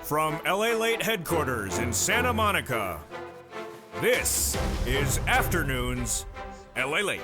From LALATE headquarters in Santa Monica, this is Afternoons LALATE.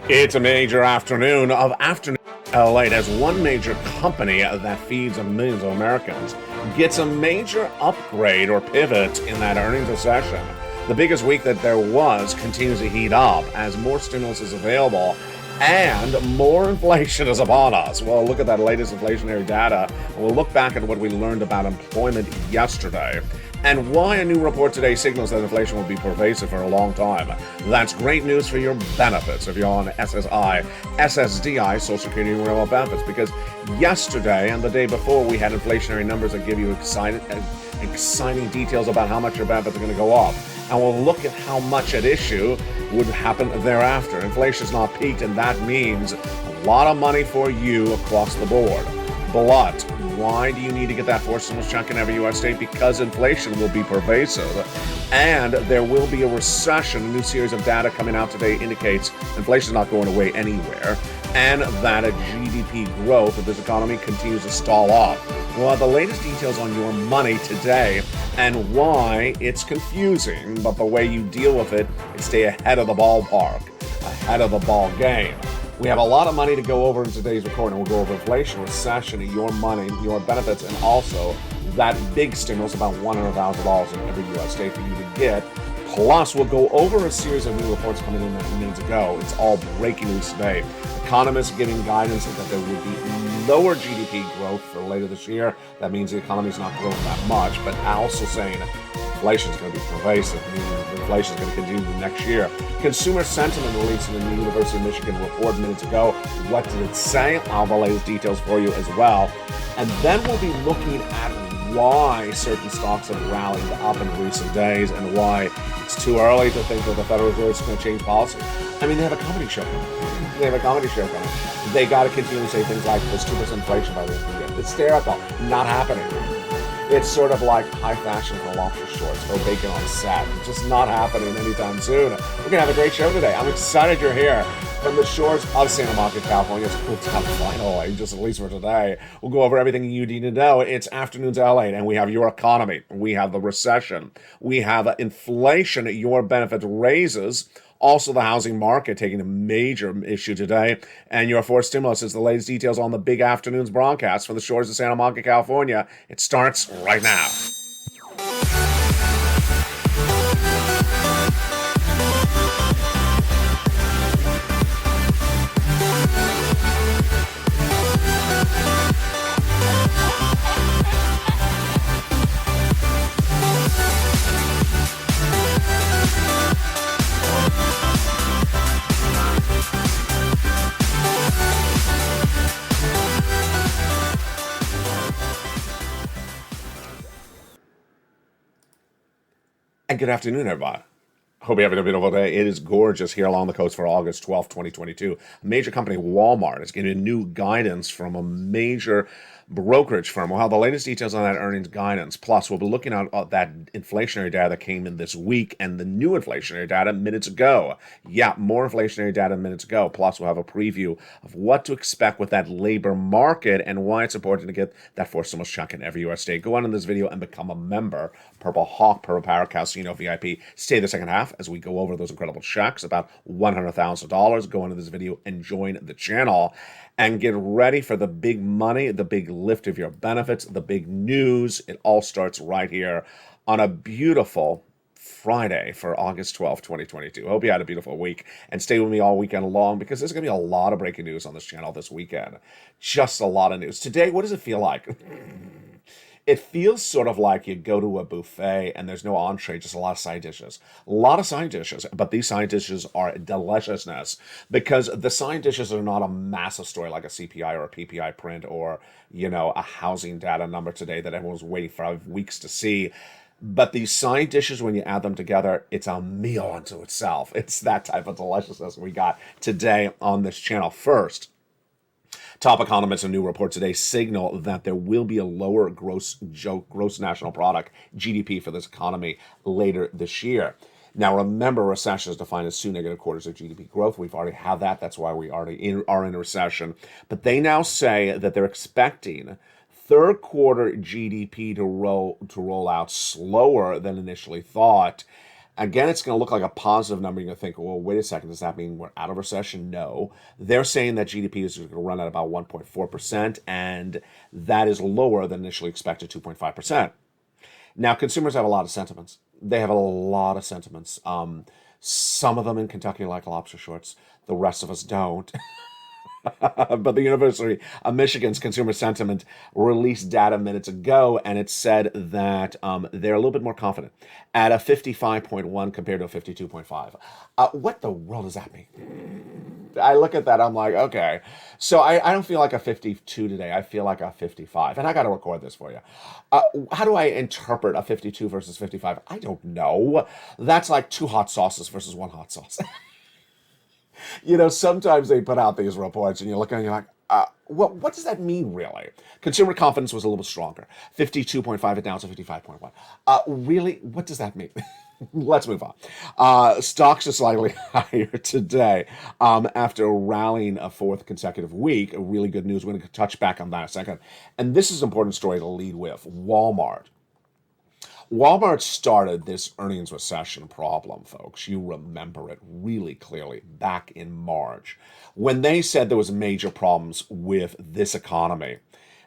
It's a major afternoon of Afternoon LALATE as one major company that feeds millions of Americans gets a major upgrade or pivot in that earnings recession. The biggest week that there was continues to heat up as more stimulus is available and more inflation is upon us. Well, look at that latest inflationary data. We'll look back at what we learned about employment yesterday and why a new report today signals that inflation will be pervasive for a long time. That's great news for your benefits if you're on SSI, SSDI, Social Security and Railroad benefits, because yesterday and the day before we had inflationary numbers that give you exciting details about how much your benefits are going to go up. And we'll look at how much at issue would happen thereafter. Inflation's not peaked, and that means a lot of money for you across the board. But why do you need to get that forced stimulus check in every U.S. state? Because inflation will be pervasive, and there will be a recession. A new series of data coming out today indicates inflation's not going away anywhere, and that a GDP growth of this economy continues to stall off. We'll have the latest details on your money today and why it's confusing, but the way you deal with it is stay ahead of the ballpark, ahead of the ball game. We have a lot of money to go over in today's recording. We'll go over inflation, recession, your money, your benefits, and also that big stimulus, about $100,000 in every U.S. state for you to get. Plus, we'll go over a series of new reports coming in minutes ago. It's all breaking news today. Economists giving guidance that there would be lower GDP growth for later this year. That means the economy is not growing that much, but also saying inflation is going to be pervasive, meaning inflation is going to continue next year. Consumer sentiment released in the University of Michigan report minutes ago. What did it say? I'll have the latest details for you as well. And then we'll be looking at why certain stocks have rallied up in recent days and why it's too early to think that the Federal Reserve is going to change policy. I mean, they have a comedy show coming. They got to continue to say things like there's 2% inflation by the end of the year. It's hysterical. Not happening. It's sort of like high fashion for lobster shorts or bacon on set. It's just not happening anytime soon. We're going to have a great show today. I'm excited you're here from the shores of Santa Monica, California. It's a cool time finally, just at least for today. We'll go over everything you need to know. It's Afternoons LA, and we have your economy. We have the recession. We have inflation, your benefit raises. Also, the housing market taking a major issue today. And your forced stimulus is the latest details on the big Afternoons broadcast from the shores of Santa Monica, California. It starts right now. And good afternoon, everybody. Hope you're having a beautiful day. It is gorgeous here along the coast for August 12th, 2022. A major company, Walmart, is getting new guidance from a major brokerage firm. We'll have the latest details on that earnings guidance. Plus, we'll be looking at that inflationary data that came in this week and the new inflationary data minutes ago. Yeah, more inflationary data minutes ago. Plus, we'll have a preview of what to expect with that labor market and why it's important to get that forced stimulus check in every U.S. state. Go on in this video and become a member. Purple Hawk, Purple Power Casino VIP. Stay the second half as we go over those incredible checks, about $100,000. Go into this video and join the channel and get ready for the big money, the big lift of your benefits, the big news. It all starts right here on a beautiful Friday for August 12th, 2022. Hope you had a beautiful week and stay with me all weekend long because there's going to be a lot of breaking news on this channel this weekend. Just a lot of news. Today, what does it feel like? It feels sort of like you go to a buffet and there's no entree, just a lot of side dishes. A lot of side dishes, but these side dishes are deliciousness because the side dishes are not a massive story like a CPI or a PPI print or, a housing data number today that everyone's waiting for weeks to see. But these side dishes, when you add them together, it's a meal unto itself. It's that type of deliciousness we got today on this channel. First, top economists, a new report today signal that there will be a lower gross national product, GDP, for this economy later this year. Now, remember, recession is defined as 2 negative quarters of GDP growth. We've already had that. That's why we already are in a recession. But they now say that they're expecting third quarter GDP to roll out slower than initially thought. Again, it's going to look like a positive number. You're going to think, well, wait a second, does that mean we're out of recession? No. They're saying that GDP is going to run at about 1.4%, and that is lower than initially expected, 2.5%. Now, consumers have a lot of sentiments. They have a lot of sentiments. Some of them in Kentucky like lobster shorts. The rest of us don't. But the University of Michigan's consumer sentiment released data minutes ago, and it said that they're a little bit more confident at a 55.1 compared to a 52.5. What the world does that mean? I look at that, I'm like, okay. So I don't feel like a 52 today. I feel like a 55. And I got to record this for you. How do I interpret a 52 versus 55? I don't know. That's like two hot sauces versus one hot sauce. You know, sometimes they put out these reports and you're looking and you're like, what does that mean, really? Consumer confidence was a little stronger. 52.5, it down to 55.1. Really? What does that mean? Let's move on. Stocks are slightly higher today after rallying a fourth consecutive week. Really good news. We're going to touch back on that in a second. And this is an important story to lead with. Walmart. Walmart started this earnings recession problem, folks. You remember it really clearly back in March when they said there was major problems with this economy.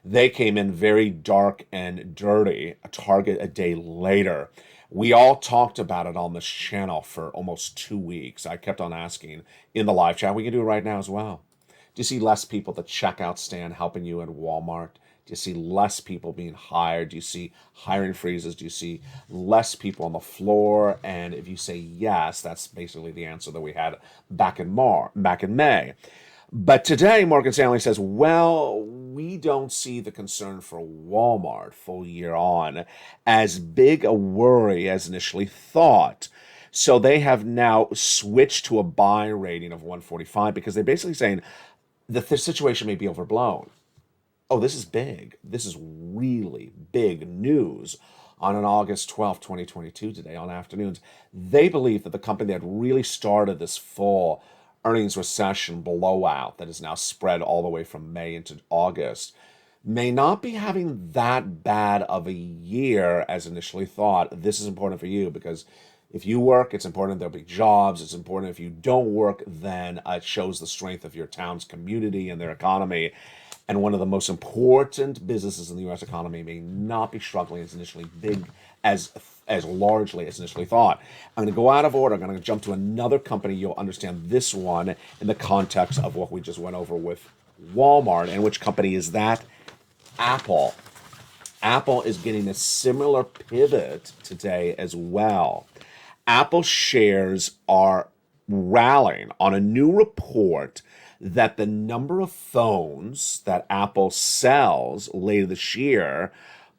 They came in very dark and dirty, a target a day later. We all talked about it on this channel for almost 2 weeks. I kept on asking in the live chat. We can do it right now as well. Do you see less people at the checkout stand helping you at Walmart? Do you see less people being hired? Do you see hiring freezes? Do you see less people on the floor? And if you say yes, that's basically the answer that we had back in May. But today, Morgan Stanley says, well, we don't see the concern for Walmart full year on as big a worry as initially thought. So they have now switched to a buy rating of 145 because they're basically saying that the situation may be overblown. Oh, this is big. This is really big news on an August 12th, 2022 today on afternoons. They believe that the company that really started this full earnings recession blowout that is now spread all the way from May into August may not be having that bad of a year as initially thought. This is important for you because if you work, it's important there'll be jobs. It's important if you don't work, then it shows the strength of your town's community and their economy. And one of the most important businesses in the U.S. economy may not be struggling as initially big, as largely as initially thought. I'm going to go out of order. I'm going to jump to another company. You'll understand this one in the context of what we just went over with Walmart. And which company is that? Apple. Apple is getting a similar pivot today as well. Apple shares are rallying on a new report that the number of phones that Apple sells later this year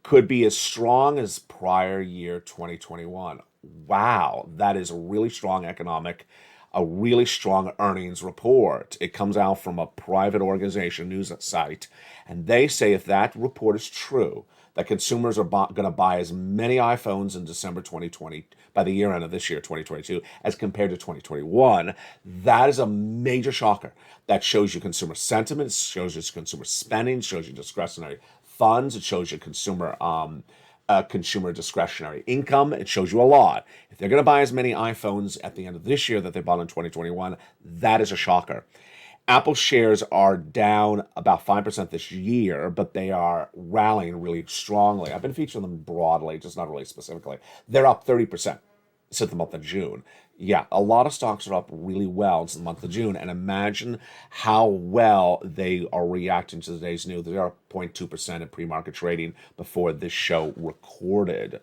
could be as strong as prior year 2021. Wow, that is a really strong a really strong earnings report. It comes out from a private organization news site, and they say if that report is true, that consumers are going to buy as many iPhones in December 2020, by the year end of this year, 2022, as compared to 2021. That is a major shocker. That shows you consumer sentiment, shows you consumer spending, shows you discretionary funds, it shows you consumer discretionary income. It shows you a lot. If they're going to buy as many iPhones at the end of this year that they bought in 2021, that is a shocker. Apple shares are down about 5% this year, but they are rallying really strongly. I've been featuring them broadly, just not really specifically. They're up 30% since the month of June. Yeah, a lot of stocks are up really well since the month of June, and imagine how well they are reacting to today's news. They are up 0.2% in pre-market trading before this show recorded.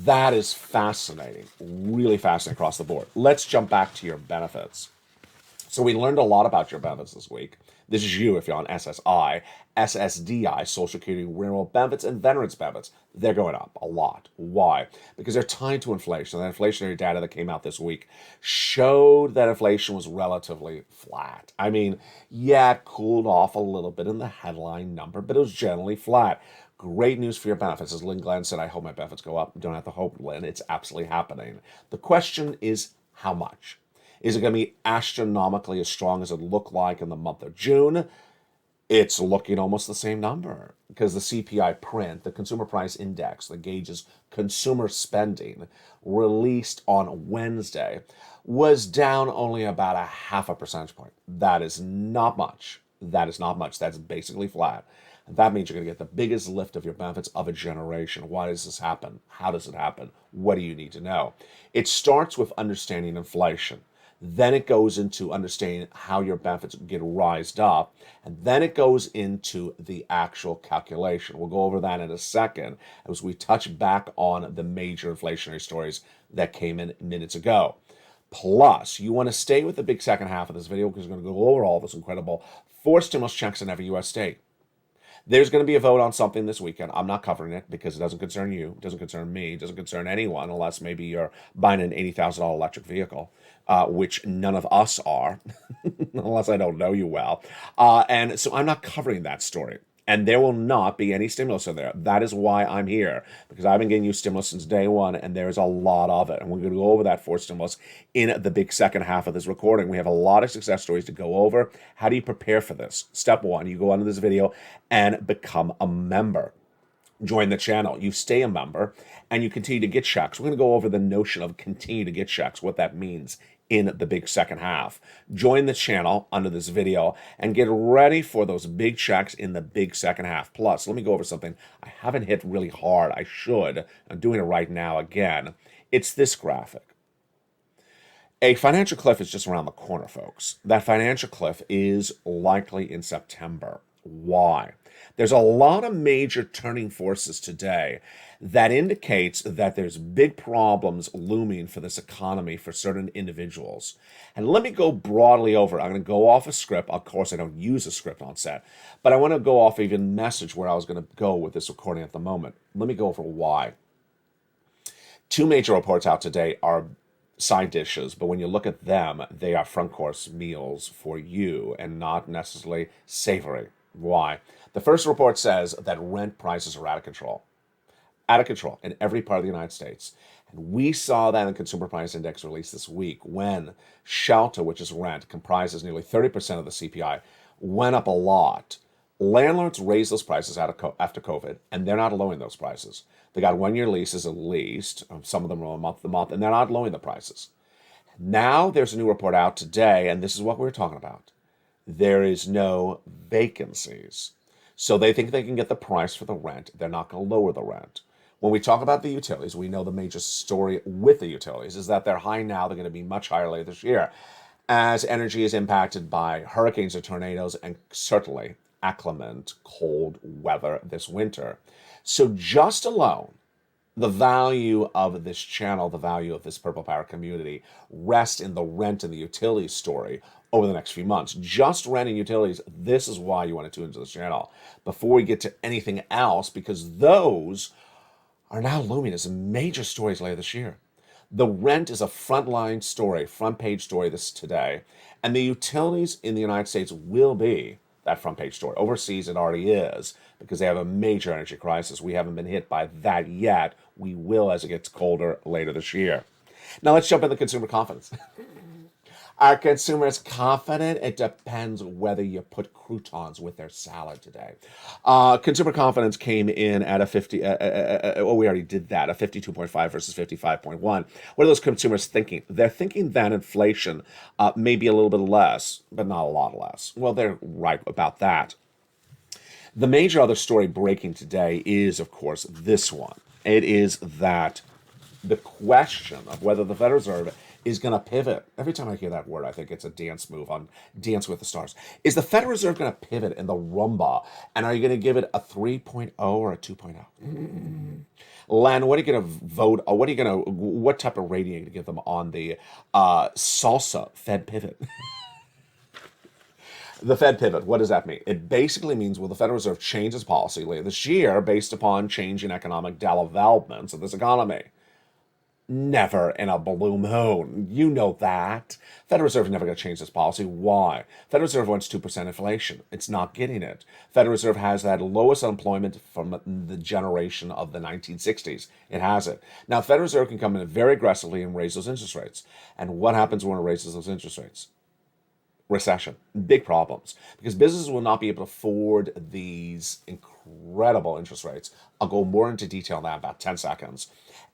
That is fascinating, really fascinating across the board. Let's jump back to your benefits. So we learned a lot about your benefits this week. This is you if you're on SSI, SSDI, Social Security, Rural Benefits, and Veterans Benefits. They're going up a lot. Why? Because they're tied to inflation. The inflationary data that came out this week showed that inflation was relatively flat. I mean, yeah, it cooled off a little bit in the headline number, but it was generally flat. Great news for your benefits. As Lynn Glenn said, I hope my benefits go up. You don't have to hope, Lynn. It's absolutely happening. The question is, how much? Is it going to be astronomically as strong as it looked like in the month of June? It's looking almost the same number because the CPI print, the Consumer Price Index that gauges consumer spending, released on Wednesday, was down only about a half a percentage point. That is not much. That is not much. That's basically flat. That means you're going to get the biggest lift of your benefits of a generation. Why does this happen? How does it happen? What do you need to know? It starts with understanding inflation. Then it goes into understanding how your benefits get rised up. And then it goes into the actual calculation. We'll go over that in a second as we touch back on the major inflationary stories that came in minutes ago. Plus, you want to stay with the big second half of this video because we're going to go over all this incredible 4 stimulus checks in every U.S. state. There's going to be a vote on something this weekend. I'm not covering it because it doesn't concern you, it doesn't concern me, it doesn't concern anyone unless maybe you're buying an $80,000 electric vehicle, which none of us are, unless I don't know you well. And so I'm not covering that story. And there will not be any stimulus in there. That is why I'm here, because I've been getting you stimulus since day one, and there's a lot of it. And we're going to go over that for stimulus in the big second half of this recording. We have a lot of success stories to go over. How do you prepare for this? Step one, you go under this video and become a member. Join the channel. You stay a member, and you continue to get checks. We're going to go over the notion of continue to get checks, what that means in the big second half. Join the channel under this video and get ready for those big checks in the big second half. Plus, let me go over something I haven't hit really hard. I should. I'm doing it right now again. It's this graphic. A financial cliff is just around the corner, folks. That financial cliff is likely in September. Why? There's a lot of major turning forces today that indicates that there's big problems looming for this economy for certain individuals. And let me go broadly over. I'm going to go off a script. Of course, I don't use a script on set, but I want to go off even message where I was going to go with this recording at the moment. Let me go over why. 2 major reports out today are side dishes, but when you look at them, they are front course meals for you and not necessarily savory. Why? The first report says that rent prices are out of control in every part of the United States. And we saw that in the Consumer Price Index released this week when shelter, which is rent, comprises nearly 30% of the CPI, went up a lot. Landlords raised those prices after COVID, and they're not lowering those prices. They got 1-year leases at least, some of them are month to month, and they're not lowering the prices. Now there's a new report out today, and this is what we're talking about. There is no vacancies. So they think they can get the price for the rent. They're not going to lower the rent. When we talk about the utilities, we know the major story with the utilities is that they're high now. They're going to be much higher later this year as energy is impacted by hurricanes and tornadoes and certainly inclement cold weather this winter. So just alone, the value of this channel, the value of this Purple Power community rests in the rent and the utilities story over the next few months. Just rent and utilities, this is why you want to tune into this channel before we get to anything else, because those are now looming as major stories later this year. The rent is a frontline story, front page story this today, and the utilities in the United States will be that front page story. Overseas, it already is because they have a major energy crisis. We haven't been hit by that yet. We will as it gets colder later this year. Now let's jump into consumer confidence. Are consumers confident? It depends whether you put croutons with their salad today. Consumer confidence came in at a 50, we already did that, a 52.5 versus 55.1. What are those consumers thinking? They're thinking that inflation may be a little bit less, but not a lot less. Well, they're right about that. The major other story breaking today is, of course, this one. It is that the question of whether the Federal Reserve is going to pivot. Every time I hear that word, I think it's a dance move on Dance with the Stars. Is the Federal Reserve going to pivot in the rumba? And are you going to give it a 3.0 or a 2.0? Len, what are you going to vote? Or what type of rating are you going to give them on the salsa Fed pivot? The Fed pivot, what does that mean? It basically means, will the Federal Reserve change its policy later this year based upon changing economic developments of this economy? Never in a blue moon. You know that. Federal Reserve is never going to change this policy. Why? Federal Reserve wants 2% inflation. It's not getting it. Federal Reserve has that lowest unemployment from the generation of the 1960s. It has it. Now, Federal Reserve can come in very aggressively and raise those interest rates. And what happens when it raises those interest rates? recession, big problems, because businesses will not be able to afford these incredible interest rates. I'll go more into detail on that in about 10 seconds.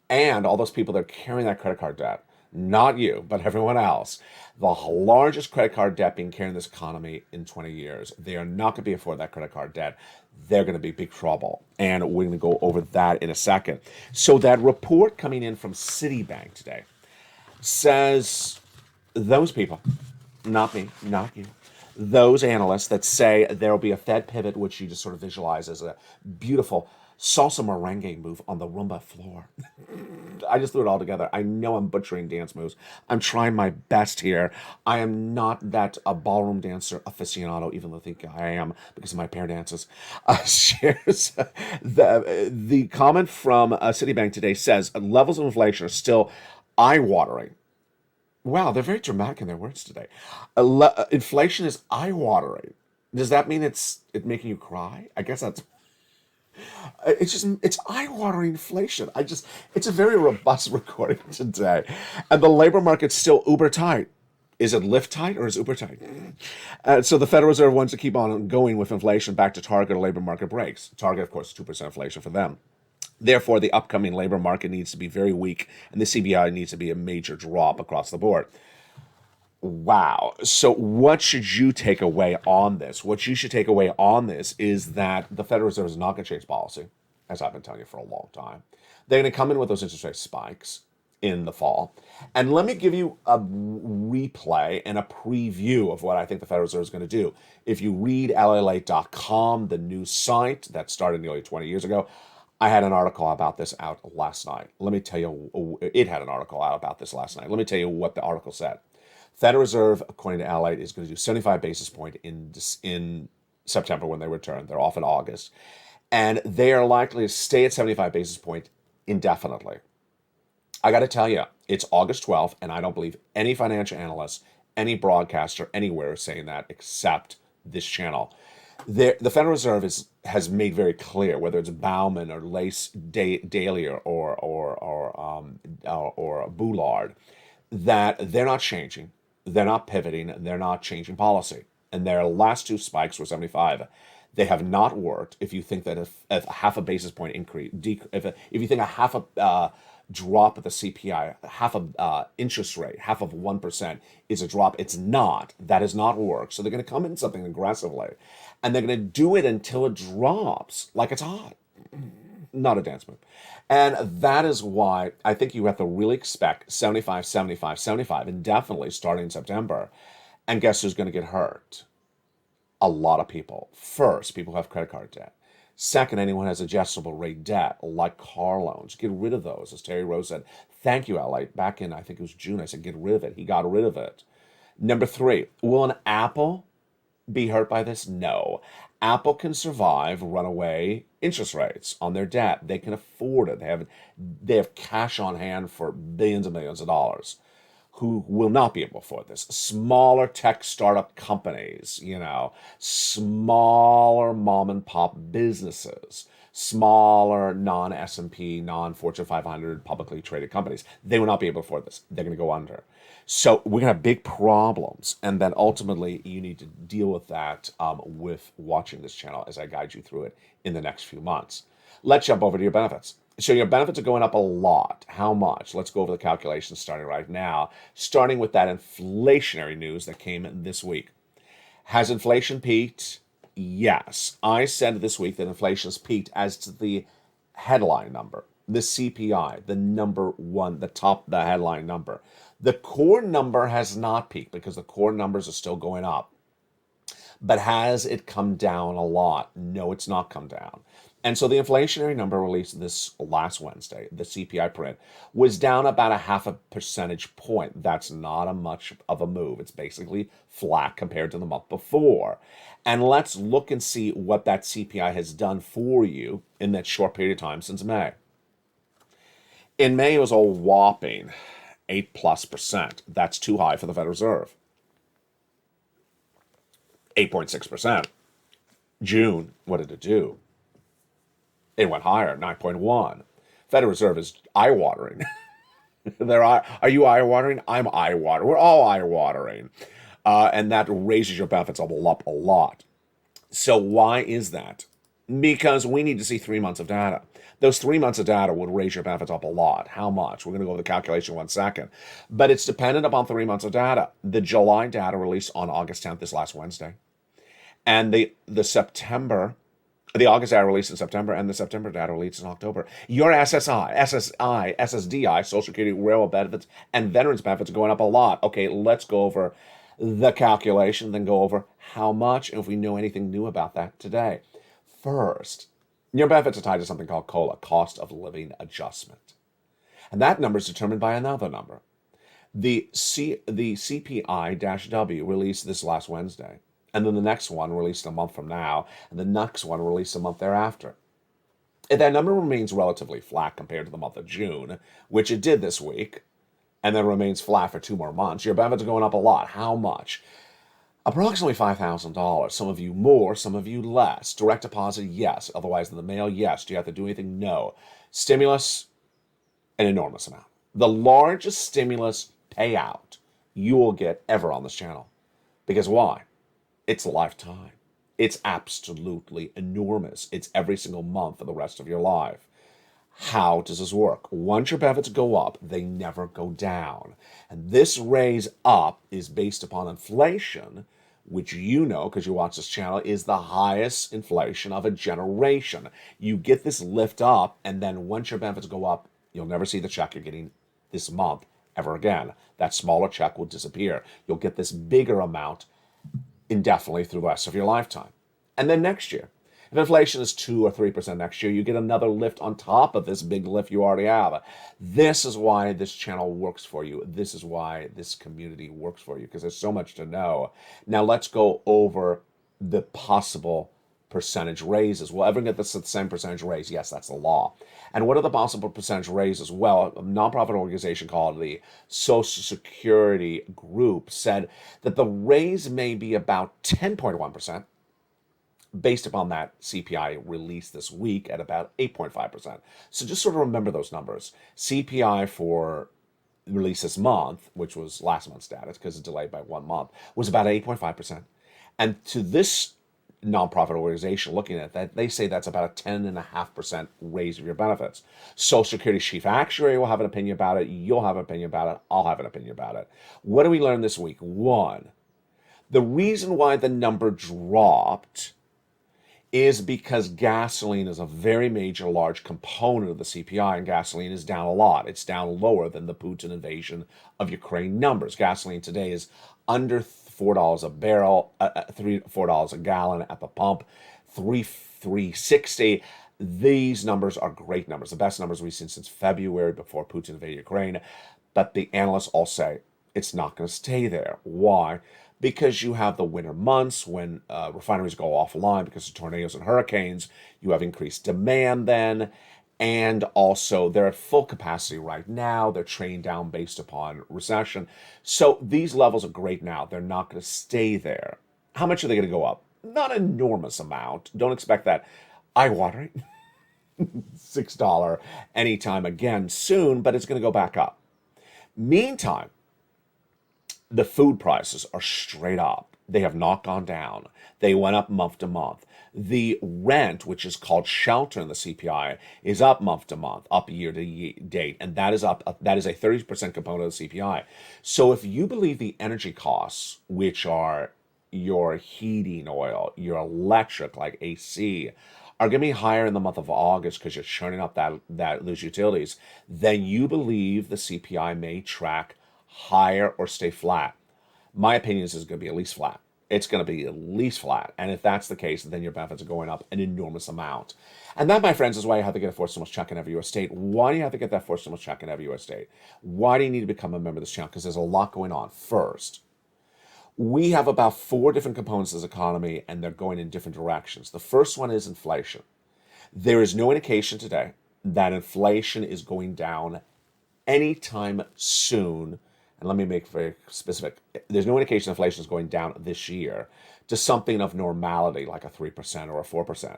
And all those people that are carrying that credit card debt, not you, but everyone else, the largest credit card debt being carried in this economy in 20 years, they are not going to be afford that credit card debt. They're going to be big trouble. And we're going to go over that in a second. So that report coming in from Citibank today says those people, not me, not you, those analysts that say there will be a Fed pivot, which you just sort of visualize as a beautiful salsa merengue move on the Roomba floor. I just threw it all together. I know I'm butchering dance moves. I'm trying my best here. I am not that a ballroom dancer aficionado, even though I think I am because of my pair dances. Shares the comment from Citibank today says levels of inflation are still eye-watering. Wow, they're very dramatic in their words today. Inflation is eye-watering. Does that mean it's making you cry? I guess that's it's eye-watering inflation. It's a very robust recording today. And the labor market's still uber tight. Is it lift tight or is it uber tight? So the Federal Reserve wants to keep on going with inflation back to target or labor market breaks. Target, of course, 2% inflation for them. Therefore, the upcoming labor market needs to be very weak, and the CPI needs to be a major drop across the board. Wow. So what should you take away on this? What you should take away on this is that the Federal Reserve is not going to change policy, as I've been telling you for a long time. They're going to come in with those interest rate spikes in the fall. And let me give you a replay and a preview of what I think the Federal Reserve is going to do. If you read LALATE.com, the news site that started nearly 20 years ago, I had an article about this out last night. Let me tell you, it had an article out about this last night. Let me tell you what the article said. Federal Reserve, according to LALATE, is going to do 75 basis point in September when they return. They're off in August. And they are likely to stay at 75 basis point indefinitely. I got to tell you, it's August 12th, and I don't believe any financial analyst, any broadcaster anywhere is saying that except this channel. The Federal Reserve has made very clear, whether it's Bauman or Lace Daly or Boulard, that they're not changing, they're not pivoting, they're not changing policy. And their last two spikes were 75. They have not worked. If you think that if half a basis point increase, if you think a half a drop of the CPI, half of interest rate, half of 1% is a drop, it's not. That has not worked. So they're going to come in something aggressively, and they're going to do it until it drops like it's hot. Not a dance move. And that is why I think you have to really expect 75, 75, 75 indefinitely starting in September. And guess who's going to get hurt? A lot of people. First, people who have credit card debt. Second, anyone who has adjustable rate debt, like car loans. Get rid of those. As Terry Rose said, thank you, LA. Back in, I think it was June, I said, get rid of it. He got rid of it. Number three, will an Apple be hurt by this? No. Apple can survive runaway interest rates on their debt. They can afford it. They have cash on hand for billions and millions of dollars. Who will not be able to afford this? Smaller tech startup companies, smaller mom and pop businesses, smaller non-S&P, non-Fortune 500 publicly traded companies. They will not be able to afford this. They're going to go under. So we're going to have big problems. And then ultimately you need to deal with that with watching this channel as I guide you through it in the next few months. Let's jump over to your benefits. So your benefits are going up a lot. How much? Let's go over the calculations starting right now, starting with that inflationary news that came in this week. Has inflation peaked? Yes. I said this week that inflation's peaked as to the headline number, the CPI, the number one, the headline number. The core number has not peaked because the core numbers are still going up. But has it come down a lot? No, it's not come down. And so the inflationary number released this last Wednesday, the CPI print, was down about a 0.5 percentage point. That's not a much of a move. It's basically flat compared to the month before. And let's look and see what that CPI has done for you in that short period of time since May. In May, it was a whopping 8+%. That's too high for the Federal Reserve. 8.6%. June, what did it do? It went higher, 9.1. Federal Reserve is eye-watering. Are you eye-watering? I'm eye-watering. We're all eye-watering. and that raises your benefits up a lot. So why is that? Because we need to see 3 months of data. Those 3 months of data would raise your benefits up a lot. How much? We're going to go over the calculation in 1 second. But it's dependent upon 3 months of data. The July data released on August 10th, this last Wednesday. And the August data released in September, and the September data released in October. Your SSI, SSI, SSDI, Social Security, Railroad benefits, and veterans benefits are going up a lot. Okay, let's go over the calculation, then go over how much, and if we know anything new about that today. First, your benefits are tied to something called COLA, cost of living adjustment. And that number is determined by another number. The CPI-W released this last Wednesday, and then the next one released a month from now, and the next one released a month thereafter. If that number remains relatively flat compared to the month of June, which it did this week, and then remains flat for 2 more months, your benefits are going up a lot. How much? Approximately $5,000. Some of you more, some of you less. Direct deposit, yes. Otherwise, in the mail, yes. Do you have to do anything? No. Stimulus, an enormous amount. The largest stimulus payout you will get ever on this channel. Because why? It's a lifetime. It's absolutely enormous. It's every single month for the rest of your life. How does this work? Once your benefits go up, they never go down. And this raise up is based upon inflation, which you know, because you watch this channel, is the highest inflation of a generation. You get this lift up, and then once your benefits go up, you'll never see the check you're getting this month ever again. That smaller check will disappear. You'll get this bigger amount indefinitely through the rest of your lifetime. And then next year, if inflation is 2 or 3% next year, you get another lift on top of this big lift you already have. This is why this channel works for you. This is why this community works for you, because there's so much to know. Now let's go over the possible percentage raises. Will everyone get the same percentage raise? Yes, that's the law. And what are the possible percentage raises? Well, a nonprofit organization called the Social Security Group said that the raise may be about 10.1%. based upon that CPI release this week at about 8.5%. So just sort of remember those numbers. CPI for release this month, which was last month's data because it's delayed by 1 month, was about 8.5%. And to this nonprofit organization looking at that, they say that's about a 10.5% raise of your benefits. Social Security's chief actuary will have an opinion about it. You'll have an opinion about it. I'll have an opinion about it. What do we learn this week? One, the reason why the number dropped is because gasoline is a very major, large component of the CPI, and gasoline is down a lot. It's down lower than the Putin invasion of Ukraine numbers. Gasoline today is under $4 a barrel, $4 a gallon at the pump, $3.60. These numbers are great numbers, the best numbers we've seen since February before Putin invaded Ukraine. But the analysts all say it's not going to stay there. Why? Because you have the winter months when refineries go offline because of tornadoes and hurricanes. You have increased demand then. And also, they're at full capacity right now. They're trained down based upon recession. So these levels are great now. They're not going to stay there. How much are they going to go up? Not an enormous amount. Don't expect that eye-watering $6 anytime again soon, but it's going to go back up. Meantime, the food prices are straight up. They have not gone down. They went up month to month. The rent, which is called shelter in the CPI, is up month to month, up year to date, and that is up. That is a 30% component of the CPI. So if you believe the energy costs, which are your heating oil, your electric like AC, are going to be higher in the month of August because you're churning up those utilities, then you believe the CPI may track higher or stay flat. My opinion is it's going to be at least flat. It's going to be at least flat. And if that's the case, then your benefits are going up an enormous amount. And that, my friends, is why you have to get a forced stimulus check in every U.S. state. Why do you have to get that forced stimulus check in every U.S. state? Why do you need to become a member of this channel? Because there's a lot going on. First, we have about 4 different components of this economy, and they're going in different directions. The first one is inflation. There is no indication today that inflation is going down anytime soon. And let me make very specific. There's no indication inflation is going down this year to something of normality, like a 3% or a 4%.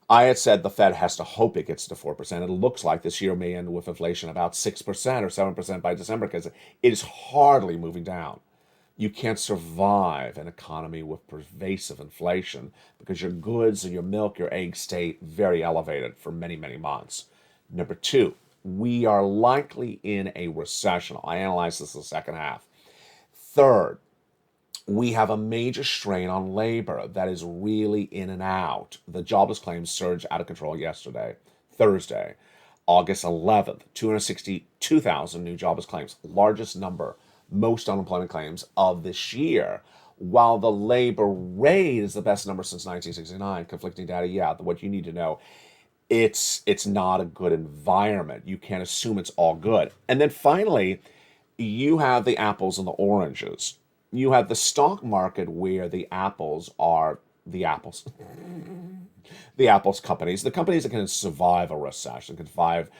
I had said the Fed has to hope it gets to 4%. It looks like this year may end with inflation about 6% or 7% by December because it is hardly moving down. You can't survive an economy with pervasive inflation because your goods, your milk, your eggs stay very elevated for many, many months. Number two, we are likely in a recession. I analyzed this in the second half. Third, we have a major strain on labor that is really in and out. The jobless claims surged out of control yesterday, Thursday, August 11th, 262,000 new jobless claims, largest number, most unemployment claims of this year. While the labor rate is the best number since 1969, conflicting data, yeah, what you need to know, it's not a good environment. You can't assume it's all good. And then finally, you have the apples and the oranges. You have the stock market where the apples are the apples. The apples companies, the companies that can survive a recession, can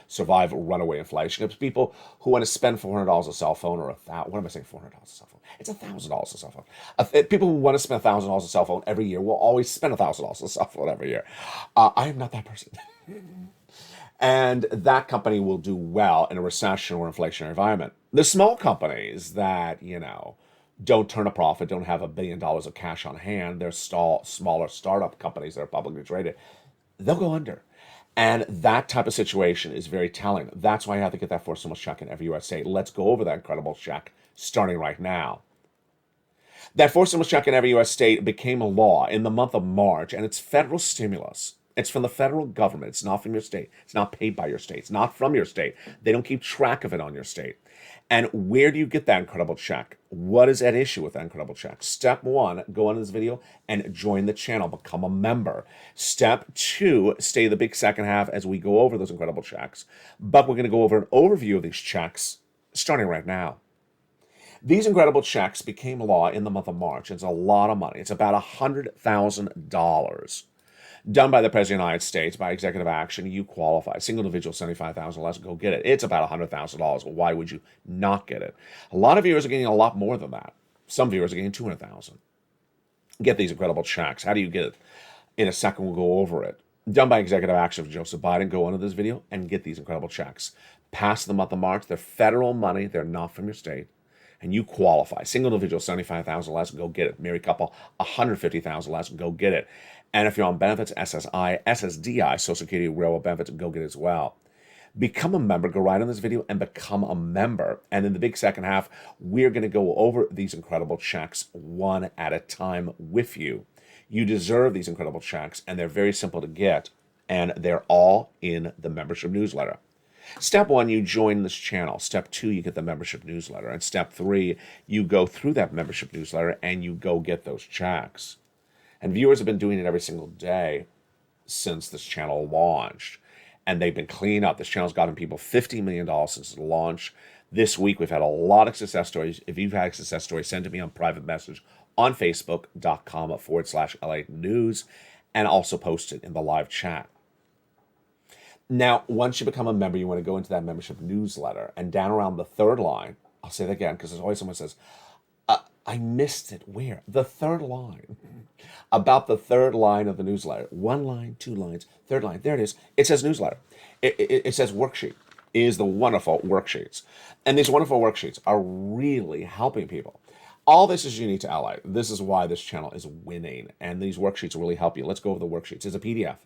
survive runaway inflation. It's people who want to spend $400 a cell phone or what am I saying, $400 a cell phone? It's $1,000 a cell phone. People who want to spend $1,000 a cell phone every year will always spend $1,000 a cell phone every year. I am not that person. And that company will do well in a recession or inflationary environment. The small companies that, don't turn a profit, don't have $1 billion of cash on hand, they're smaller startup companies that are publicly traded, they'll go under. And that type of situation is very telling. That's why you have to get that fourth stimulus check in every U.S. state. Let's go over that incredible check starting right now. That fourth stimulus check in every U.S. state became a law in the month of March, and it's federal stimulus. It's from the federal government. It's not from your state. It's not paid by your state. It's not from your state. They don't keep track of it on your state. And where do you get that incredible check? What is at issue with that incredible check? Step one, go on this video and join the channel, become a member. Step two, stay the big second half as we go over those incredible checks. But we're going to go over an overview of these checks starting right now. These incredible checks became law in the month of March. It's a lot of money. It's about $100,000. Done by the President of the United States by executive action, you qualify. Single individual, $75,000 less, go get it. It's about $100,000. Why would you not get it? A lot of viewers are getting a lot more than that. Some viewers are getting $200,000. Get these incredible checks. How do you get it? In a second, we'll go over it. Done by executive action of Joseph Biden. Go under this video and get these incredible checks. Past the month of March, they're federal money. They're not from your state. And you qualify. Single individual, $75,000 less, go get it. Married couple, $150,000 less, go get it. And if you're on benefits, SSI, SSDI, Social Security, Railroad benefits, go get it as well. Become a member. Go right on this video and become a member. And in the big second half, we're going to go over these incredible checks one at a time with you. You deserve these incredible checks, and they're very simple to get, and they're all in the membership newsletter. Step one, you join this channel. Step two, you get the membership newsletter. And step three, you go through that membership newsletter and you go get those checks. And viewers have been doing it every single day since this channel launched. And they've been cleaning up. This channel's gotten people $50 million since the launch. This week, we've had a lot of success stories. If you've had a success story, send to me on private message on Facebook.com/LATE News, and also post it in the live chat. Now, once you become a member, you want to go into that membership newsletter. And down around the third line, I'll say that again because there's always someone who says, I missed it. Where? The third line. About the third line of the newsletter. One line, two lines, third line. There it is. It says newsletter. It says worksheet. It is the wonderful worksheets. And these wonderful worksheets are really helping people. All this is unique to LA. This is why this channel is winning. And these worksheets really help you. Let's go over the worksheets. It's a PDF.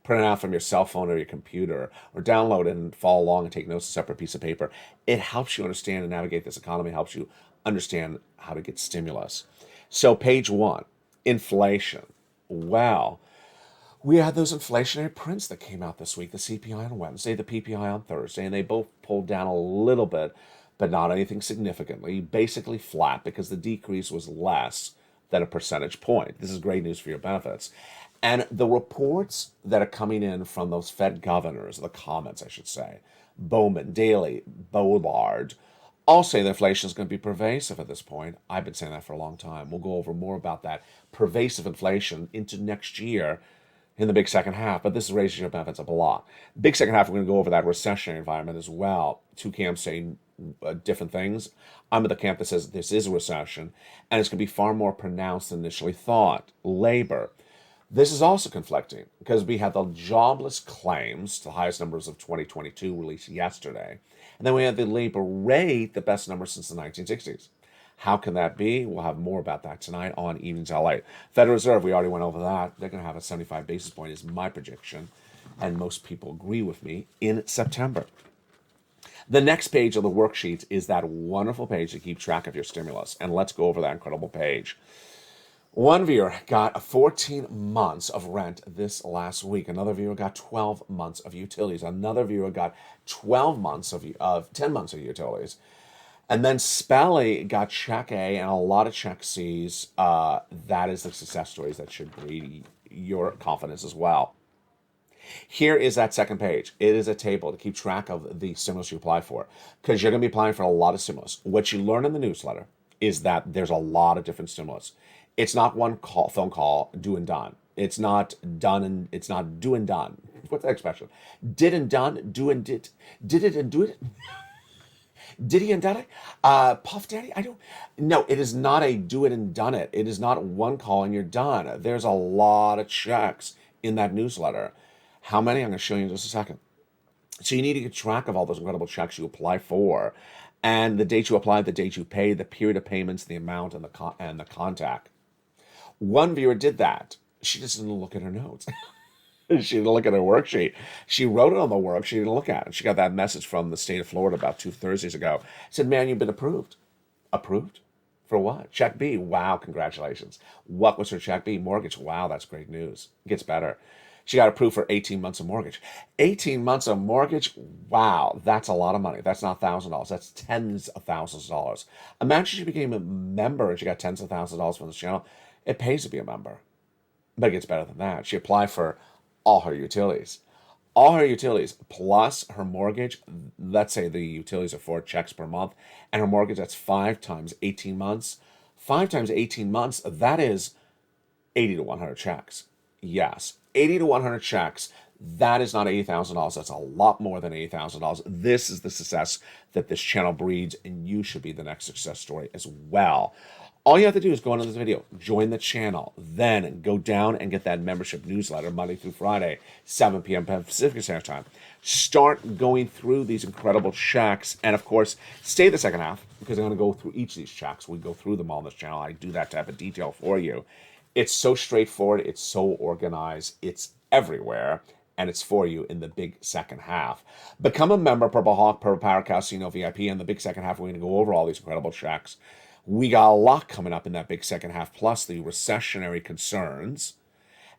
Print it out from your cell phone or your computer, or download it and follow along and take notes on a separate piece of paper. It helps you understand and navigate this economy. It helps you understand how to get stimulus. So page one, inflation. Well, we had those inflationary prints that came out this week, the CPI on Wednesday, the PPI on Thursday, and they both pulled down a little bit, but not anything significantly, basically flat because the decrease was less than a percentage point. This is great news for your benefits. And the reports that are coming in from those Fed governors, the comments, I should say, Bowman, Daly, Bullard, all say that inflation is going to be pervasive at this point. I've been saying that for a long time. We'll go over more about that pervasive inflation into next year in the big second half, but this raises your benefits up a lot. Big second half, we're going to go over that recessionary environment as well. Two camps saying different things. I'm at the camp that says this is a recession, and it's going to be far more pronounced than initially thought. Labor. This is also conflicting because we had the jobless claims, the highest numbers of 2022 released yesterday. And then we had the labor rate, the best number since the 1960s. How can that be? We'll have more about that tonight on Evenings LA. Federal Reserve, we already went over that. They're going to have a 75 basis point is my prediction, and most people agree with me, in September. The next page of the worksheet is that wonderful page to keep track of your stimulus, and let's go over that incredible page. One viewer got 14 months of rent this last week. Another viewer got 12 months of utilities. Another viewer got 10 months of utilities. And then Spelly got check A and a lot of check C's. That is the success stories that should breed your confidence as well. Here is that second page. It is a table to keep track of the stimulus you apply for, because you're going to be applying for a lot of stimulus. What you learn in the newsletter is that there's a lot of different stimulus. It's not one phone call, do and done. It's not done and it's not do and done. What's that expression? Did and done, do and did. Did it and do it. Did he and done it? Puff Daddy? No, it is not a do it and done it. It is not one call and you're done. There's a lot of checks in that newsletter. How many? I'm going to show you in just a second. So you need to get track of all those incredible checks you apply for, and the date you apply, the date you pay, the period of payments, the amount, and the contact. One viewer did that. She just didn't look at her notes. She didn't look at her worksheet. She wrote it on the work. She didn't look at it. She got that message from the state of Florida about 2 Thursdays ago. Said, man, you've been approved. Approved? For what? Check B. Wow, congratulations. What was her check B? Mortgage. Wow, that's great news. It gets better. She got approved for 18 months of mortgage. 18 months of mortgage? Wow, that's a lot of money. That's not $1,000. That's tens of thousands of dollars. Imagine she became a member and she got tens of thousands of dollars from this channel. It pays to be a member. But it gets better than that. She applied for all her utilities. All her utilities plus her mortgage. Let's say the utilities are 4 checks per month. And her mortgage, that's 5 times 18 months. 5 times 18 months, that is 80 to 100 checks. Yes, 80 to 100 checks. That is not $80,000. That's a lot more than $80,000. This is the success that this channel breeds, and you should be the next success story as well. All you have to do is go into this video, join the channel, then go down and get that membership newsletter Monday through Friday, 7 p.m. Pacific Standard Time. Start going through these incredible checks, and of course, stay the second half, because I'm going to go through each of these checks. We go through them all on this channel. I do that type of detail for you. It's so straightforward. It's so organized. It's everywhere. And it's for you in the big second half. Become a member, Purple Hawk, Purple Power Casino VIP. In the big second half, we're going to go over all these incredible checks. We got a lot coming up in that big second half, plus the recessionary concerns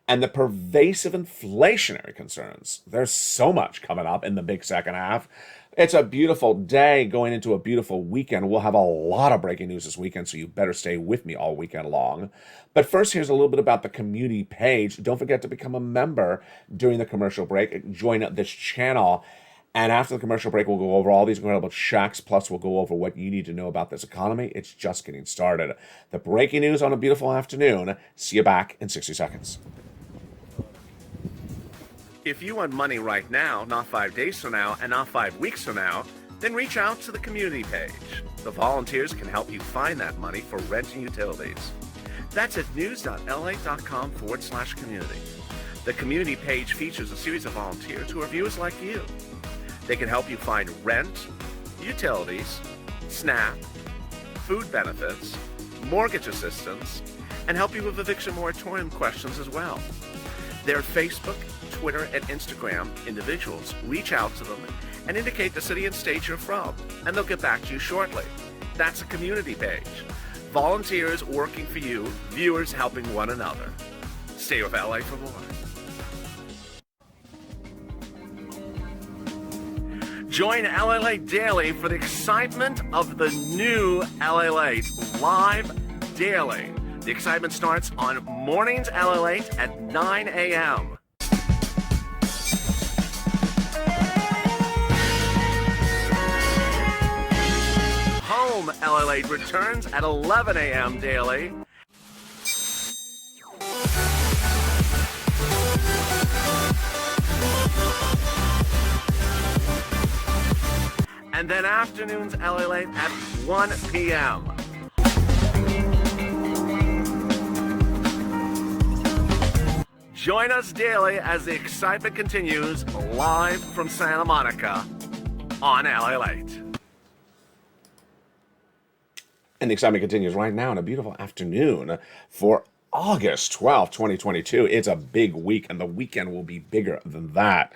and the pervasive inflationary concerns. There's so much coming up in the big second half. It's a beautiful day going into a beautiful weekend. We'll have a lot of breaking news this weekend, so you better stay with me all weekend long. But first, here's a little bit about the community page. Don't forget to become a member during the commercial break. Join this channel. And after the commercial break, we'll go over all these incredible checks. Plus, we'll go over what you need to know about this economy. It's just getting started. The breaking news on a beautiful afternoon. See you back in 60 seconds. If you want money right now, not 5 days from now, and not 5 weeks from now, then reach out to the community page. The volunteers can help you find that money for rent and utilities. That's at news.la.com/community. The community page features a series of volunteers who are viewers like you. They can help you find rent, utilities, SNAP, food benefits, mortgage assistance, and help you with eviction moratorium questions as well. They're Facebook, Twitter, and Instagram individuals. Reach out to them and indicate the city and state you're from, and they'll get back to you shortly. That's a community page. Volunteers working for you, viewers helping one another. Stay with LA for more. Join LALATE Daily for the excitement of the new LALATE live daily. The excitement starts on mornings LALATE at 9 a.m. Home LALATE returns at 11 a.m. daily. And then afternoons LALATE at 1 p.m. Join us daily as the excitement continues live from Santa Monica on LALATE. And the excitement continues right now on a beautiful afternoon for August 12th, 2022. It's a big week, and the weekend will be bigger than that.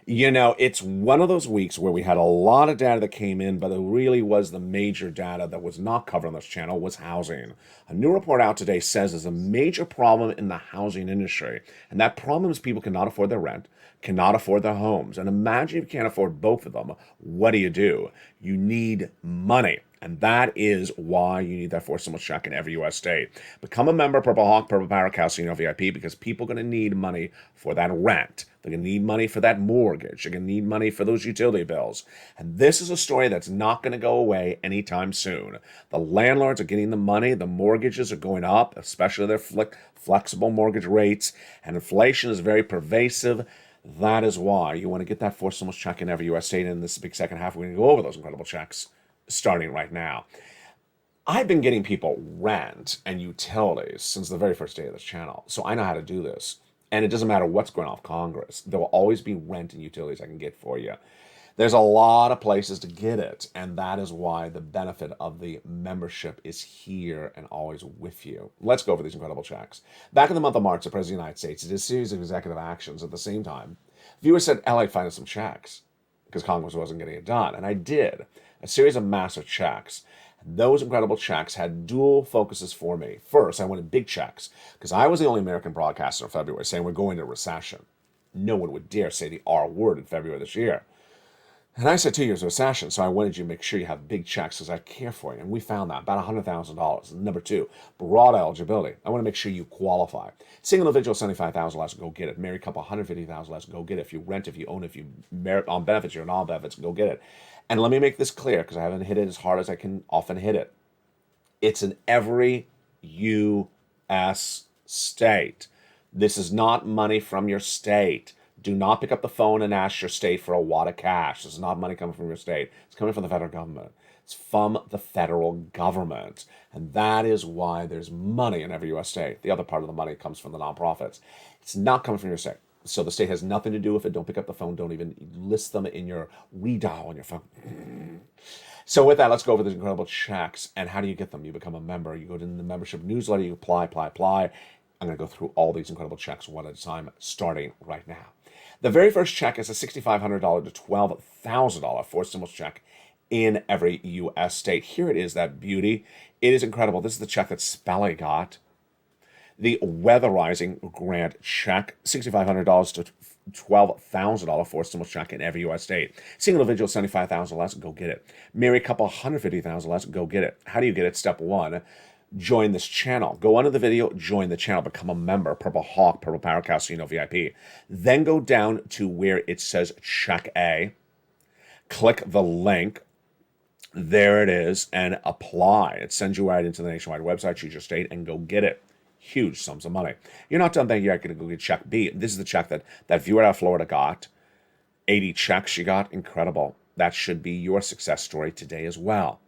You know, it's one of those weeks where we had a lot of data that came in, but it really was the major data that was not covered on this channel was housing. A new report out today says there's a major problem in the housing industry, and that problem is people cannot afford their rent, cannot afford their homes. And imagine if you can't afford both of them, what do? You need money. And that is why you need that forced stimulus check in every U.S. state. Become a member, Purple Hawk, Purple Power, Casino VIP, because people are going to need money for that rent. They're going to need money for that mortgage. They're going to need money for those utility bills. And this is a story that's not going to go away anytime soon. The landlords are getting the money. The mortgages are going up, especially their flexible mortgage rates. And inflation is very pervasive. That is why you want to get that forced stimulus check in every U.S. state. And in this big second half, we're going to go over those incredible checks starting right now. I've been getting people rent and utilities since the very first day of this channel, so I know how to do this. And it doesn't matter what's going on with Congress. There will always be rent and utilities I can get for you. There's a lot of places to get it, and that is why the benefit of the membership is here and always with you. Let's go over these incredible checks. Back in the month of March, the President of the United States did a series of executive actions. At the same time, viewers said, LA, find us some checks, because Congress wasn't getting it done. And I did. A series of massive checks. Those incredible checks had dual focuses for me. First, I wanted big checks, because I was the only American broadcaster in February saying we're going into recession. No one would dare say the R word in February this year. And I said 2 years of recession, so I wanted you to make sure you have big checks because I care for you. And we found that, about $100,000. Number two, broad eligibility. I want to make sure you qualify. Single individual, $75,000 less, go get it. Married couple, $150,000 less, go get it. If you rent, if you own, if you merit on benefits, you're on benefits, go get it. And let me make this clear, because I haven't hit it as hard as I can often hit it. It's in every U.S. state. This is not money from your state. Do not pick up the phone and ask your state for a wad of cash. This is not money coming from your state. It's coming from the federal government. It's from the federal government. And that is why there's money in every U.S. state. The other part of the money comes from the nonprofits. It's not coming from your state. So the state has nothing to do with it. Don't pick up the phone. Don't even list them in your redial on your phone. So with that, let's go over these incredible checks. And how do you get them? You become a member. You go to the membership newsletter. You apply. I'm going to go through all these incredible checks one at a time, starting right now. The very first check is a $6,500 to $12,000 forced stimulus check in every U.S. state. Here it is, that beauty. It is incredible. This is the check that Spelly got. The weatherizing grant check, $6,500 to $12,000 forced stimulus check in every U.S. state. Single individual, $75,000 less, go get it. Married couple, $150,000 less, go get it. How do you get it? Step one, join this channel. Go under the video, join the channel, become a member, Purple Hawk, Purple Power Casino VIP. Then go down to where it says Check A. Click the link. There it is, and apply. It sends you right into the nationwide website, choose your state, and go get it. Huge sums of money. You're not done there yet. You're going to go get check B. This is the check that viewer out of Florida got. 80 checks she got. Incredible. That should be your success story today as well.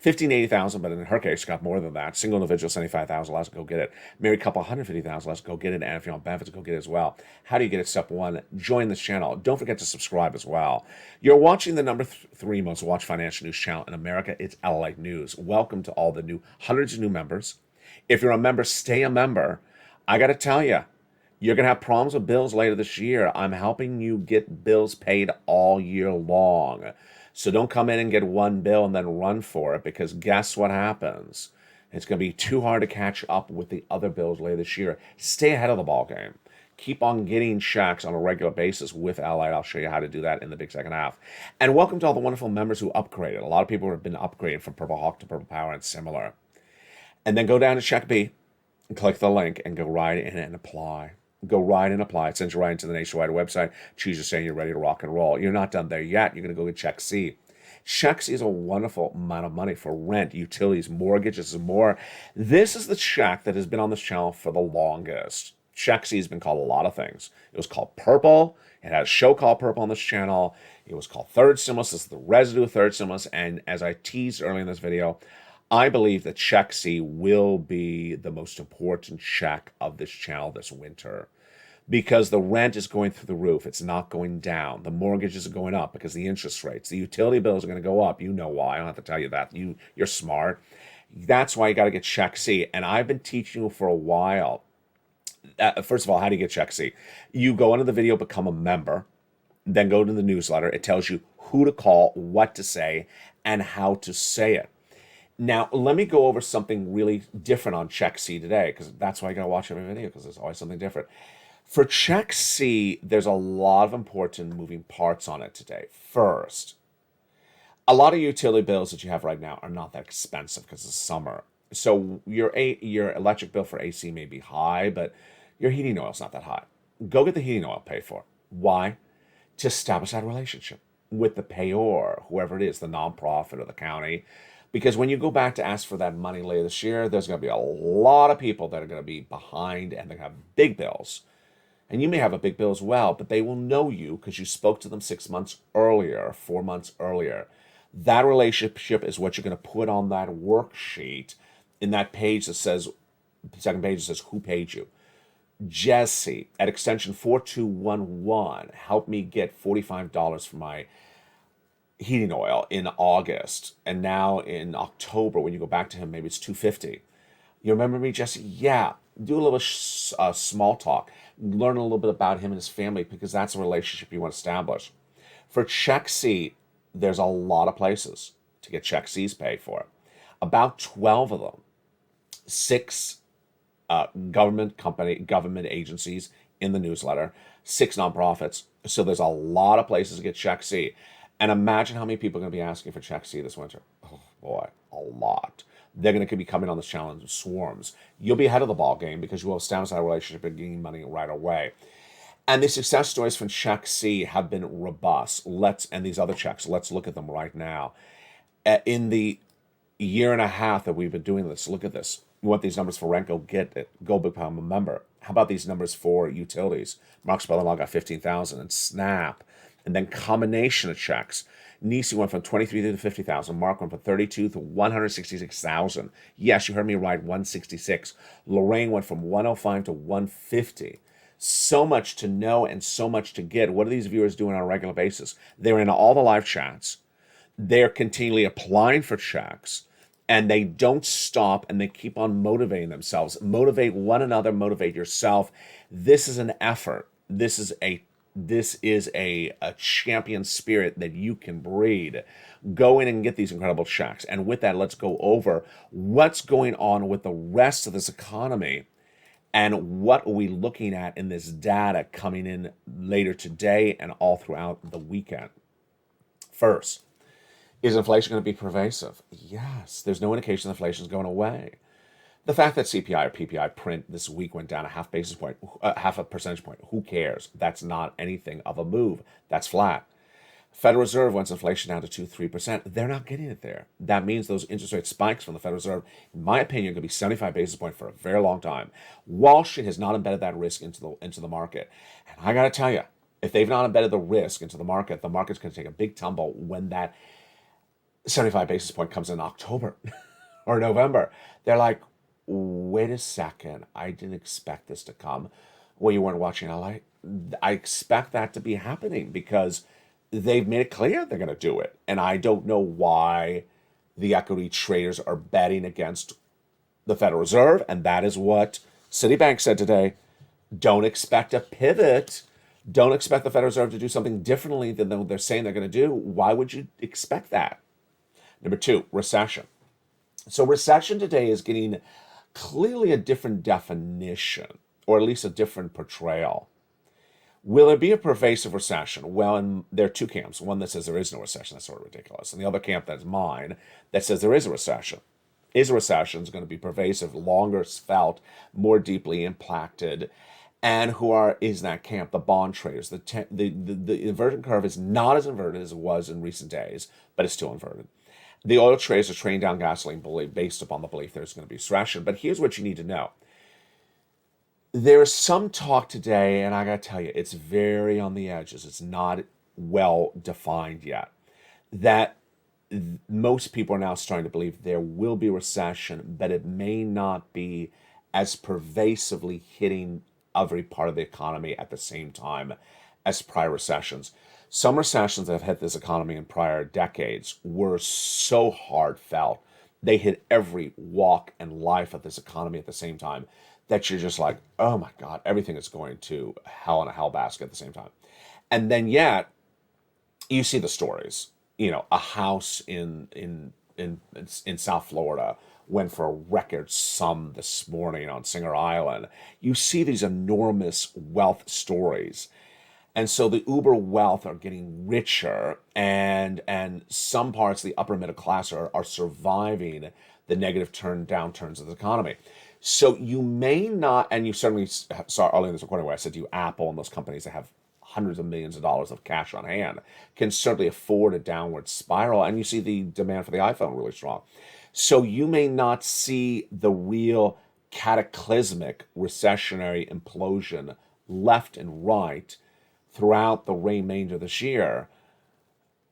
$15,000, but in her case, she got more than that. Single individual, $75,000 less, go get it. Married couple, $150,000 less, go get it. And if you're on benefits, go get it as well. How do you get it? Step one, join this channel. Don't forget to subscribe as well. You're watching the number 3 most watched financial news channel in America. It's LALATE News. Welcome to all the hundreds of new members. If you're a member, stay a member. I got to tell you, you're going to have problems with bills later this year. I'm helping you get bills paid all year long. So don't come in and get one bill and then run for it, because guess what happens? It's going to be too hard to catch up with the other bills later this year. Stay ahead of the ball game. Keep on getting checks on a regular basis with LALATE. I'll show you how to do that in the big second half. And welcome to all the wonderful members who upgraded. A lot of people have been upgraded from Purple Hawk to Purple Power and similar. And then go down to Check B and click the link and go right in and apply. Go right and apply. It sends you right into the nationwide website. Choose your state. You're ready to rock and roll. You're not done there yet. You're going to go get Check C. Check C is a wonderful amount of money for rent, utilities, mortgages, and more. This is the check that has been on this channel for the longest. Check C has been called a lot of things. It was called Purple. It had a show called Purple on this channel. It was called Third Stimulus. This is the residue of Third Stimulus. And as I teased earlier in this video, I believe that Check C will be the most important check of this channel this winter, because the rent is going through the roof. It's not going down. The mortgages are going up because the interest rates. The utility bills are going to go up. You know why. I don't have to tell you that. You're smart. That's why you got to get Check C. And I've been teaching you for a while. First of all, how do you get Check C? You go into the video, become a member, then go to the newsletter. It tells you who to call, what to say, and how to say it. Now, let me go over something really different on Check C today, because that's why you got to watch every video, because there's always something different. For Check C, there's a lot of important moving parts on it today. First, a lot of utility bills that you have right now are not that expensive because it's summer. So your electric bill for AC may be high, but your heating oil's not that high. Go get the heating oil paid for. Why? To establish that relationship with the payor, whoever it is, the nonprofit or the county. Because when you go back to ask for that money later this year, there's going to be a lot of people that are going to be behind and they're going to have big bills. And you may have a big bill as well, but they will know you because you spoke to them 6 months earlier, 4 months earlier. That relationship is what you're going to put on that worksheet in that page that says, the second page that says, who paid you? Jesse at extension 4211 helped me get $45 for my heating oil in August. And now in October, when you go back to him, maybe it's $250. You remember me, Jesse? Yeah. Do a little small talk. Learn a little bit about him and his family, because that's a relationship you want to establish. For Check C, there's a lot of places to get Check C's paid for. About 12 of them. 6 government agencies in the newsletter, 6 nonprofits. So there's a lot of places to get Check C. And imagine how many people are going to be asking for Check C this winter. Oh boy, a lot. They're going to be coming on this challenge in swarms. You'll be ahead of the ball game because you will establish that relationship and gain money right away. And the success stories from Check C have been robust. And these other checks, let's look at them right now. In the year and a half that we've been doing this, look at this. You want these numbers for rent? Go get it. Go become a member. How about these numbers for utilities? Maxwell and I got 15,000, and Snap, and then combination of checks. Nisi went from 23 to 50,000. Mark went from 32 to 166,000. Yes, you heard me right, 166. Lorraine went from 105 to 150. So much to know and so much to get. What are these viewers doing on a regular basis? They're in all the live chats. They're continually applying for checks, and they don't stop, and they keep on motivating themselves. Motivate one another, motivate yourself. This is an effort. This is a champion spirit that you can breed. Go in and get these incredible checks. And with that, let's go over what's going on with the rest of this economy and what are we looking at in this data coming in later today and all throughout the weekend. First, is inflation going to be pervasive? Yes. There's no indication inflation is going away. The fact that CPI or PPI print this week went down a half a percentage point, who cares? That's not anything of a move. That's flat. Federal Reserve wants inflation down to 2-3%. They're not getting it there. That means those interest rate spikes from the Federal Reserve, in my opinion, are going to be 75 basis points for a very long time. Wall Street has not embedded that risk into the market. And I got to tell you, if they've not embedded the risk into the market's going to take a big tumble when that 75 basis point comes in October or November. They're like, wait a second, I didn't expect this to come. Well, you weren't watching LALATE. I expect that to be happening because they've made it clear they're going to do it. And I don't know why the equity traders are betting against the Federal Reserve. And that is what Citibank said today. Don't expect a pivot. Don't expect the Federal Reserve to do something differently than they're saying they're going to do. Why would you expect that? Number 2, recession. So recession today is getting clearly a different definition, or at least a different portrayal. Will there be a pervasive recession? Well, there are 2 camps. One that says there is no recession. That's sort of ridiculous. And the other camp, that's mine, that says there is a recession. Is a recession going to be pervasive, longer felt, more deeply impacted? And is that camp? The bond traders. The inverted curve is not as inverted as it was in recent days, but it's still inverted. The oil traders are trading down gasoline based upon the belief there's going to be recession. But here's what you need to know. There is some talk today, and I got to tell you, it's very on the edges. It's not well defined yet. That most people are now starting to believe there will be recession, but it may not be as pervasively hitting every part of the economy at the same time as prior recessions. Some recessions that have hit this economy in prior decades were so hard felt They hit every walk and life of this economy at the same time, that you're just like, oh my God, everything is going to hell in a hell basket at the same time. And then yet you see the stories. A house in South Florida went for a record sum this morning on Singer Island. You see these enormous wealth stories. And so the uber wealth are getting richer, and some parts of the upper middle class are surviving the negative downturns of the economy. So you may not, and you certainly saw earlier in this recording where I said to you, Apple and those companies that have hundreds of millions of dollars of cash on hand can certainly afford a downward spiral. And you see the demand for the iPhone really strong. So you may not see the real cataclysmic recessionary implosion left and right throughout the remainder of this year,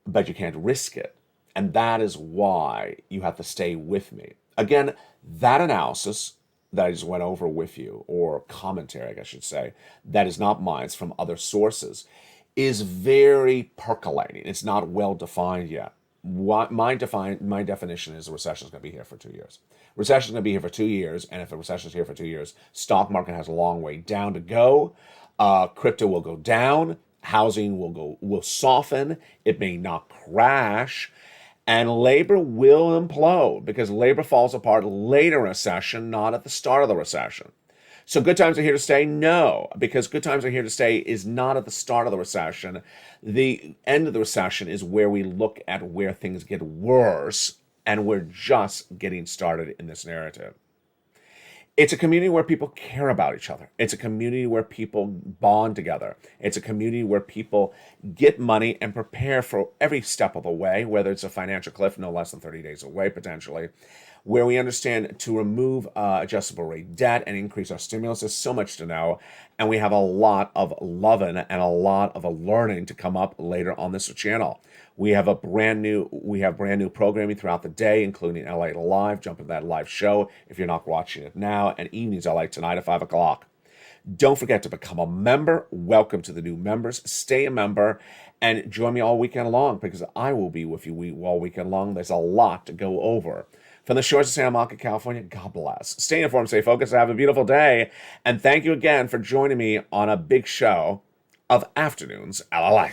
but you can't risk it. And that is why you have to stay with me. Again, that analysis that I just went over with you, or commentary, I guess I should say, that is not mine, it's from other sources, is very percolating. It's not well defined yet. My definition is a recession is going to be here for 2 years. Recession is going to be here for 2 years, and if a recession is here for 2 years, stock market has a long way down to go. Crypto will go down. Housing will soften. It may not crash. And labor will implode, because labor falls apart later in a recession, not at the start of the recession. So good times are here to stay? No, because good times are here to stay is not at the start of the recession. The end of the recession is where we look at where things get worse, and we're just getting started in this narrative. It's a community where people care about each other. It's a community where people bond together. It's a community where people get money and prepare for every step of the way, whether it's a financial cliff no less than 30 days away, potentially, where we understand to remove adjustable rate debt and increase our stimulus. There's so much to know, and we have a lot of loving and a lot of learning to come up later on this channel. We have brand new programming throughout the day, including LA Live. Jump into that live show if you're not watching it now, and evenings LA tonight at 5 o'clock. Don't forget to become a member. Welcome to the new members. Stay a member and join me all weekend long, because I will be with you all weekend long. There's a lot to go over. From the shores of Santa Monica, California, God bless. Stay informed, stay focused, have a beautiful day. And thank you again for joining me on a big show of Afternoons LALATE.